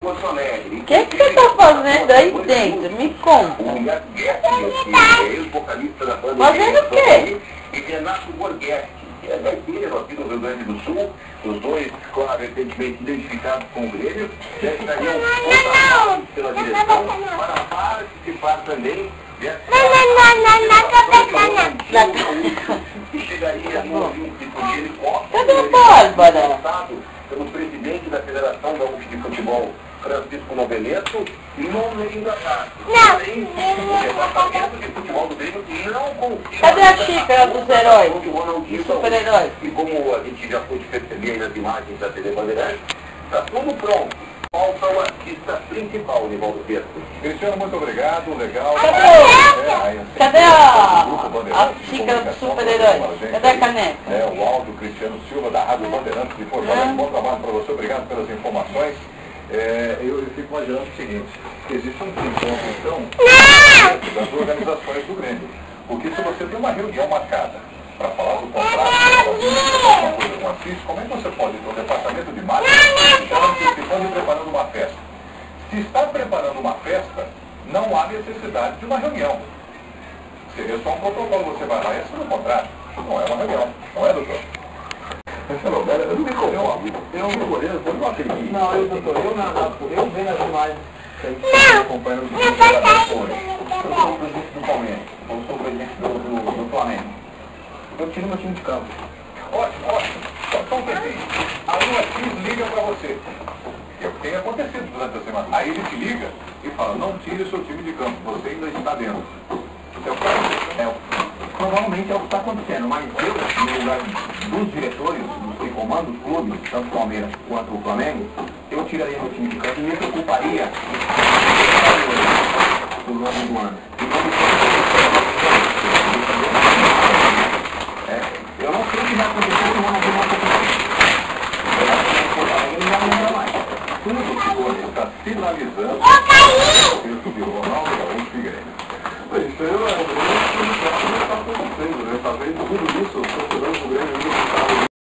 Porto Alegre. O que você está fazendo aí dentro? Me conta. O vocalista da banda. Fazendo o quê? E Renato Borghetti, que é gaiteiro aqui do Rio Grande do Sul. Os dois, claro, recentemente identificados com o Grêmio, já estariam contratados pela direção para participar também dessa que chegaria no helicóptero. Cadê a Bárbara? Pelo presidente da Federação Gaúcha de Futebol, Francisco Noveletto, e no meio da tarde. Porém, o departamento de futebol do Grêmio não confia. Cadê a xícara dos heróis? Dos super-heróis? E como a gente já pôde perceber aí nas imagens da TV Bandeirantes, está tudo pronto. Falta o artista principal, Nivaldo Pedro. Cristiano, muito obrigado, legal. Cadê a xícara dos super-heróis? Cadê a caneca? O áudio Cristiano Silva, da Rádio Bandeirantes de Porto Alegre. Bom trabalho para você, obrigado pelas informações. Eu fico imaginando o seguinte, que existe um encontro, então, das organizações do Grêmio. Porque se você tem uma reunião marcada para falar do contrato, alguma coisa com a CIS, como é que você pode ir para o departamento de marketing já antecipando e preparando uma festa? Se está preparando uma festa, não há necessidade de uma reunião. Seria só um protocolo, você vai lá e assina o contrato. Não é uma reunião, não é, doutor? Eu não me conformo. Eu não acredito. Não, doutor, eu vendo as imagens. Não, acompanhando os vídeos da hoje. Eu sou o presidente do Palmeiras, eu sou o presidente do Flamengo. Eu tiro meu time de campo. Ótimo. Só um tempinho. A Lua X liga para você. É o que tem acontecido durante a semana. Aí ele te liga e fala, não tire seu time de campo, você ainda está dentro. Provavelmente é o que está acontecendo, mas eu, no lugar dos diretores, dos que comandam os clubes, tanto o Palmeiras quanto o Flamengo, eu tiraria meu time de campo e me preocuparia do longo do ano. Eu não sei o que vai acontecer no ano de novo. Ele não vai lembrar mais. Tudo que você está sinalizando, isso virou Ronaldo Gaúcho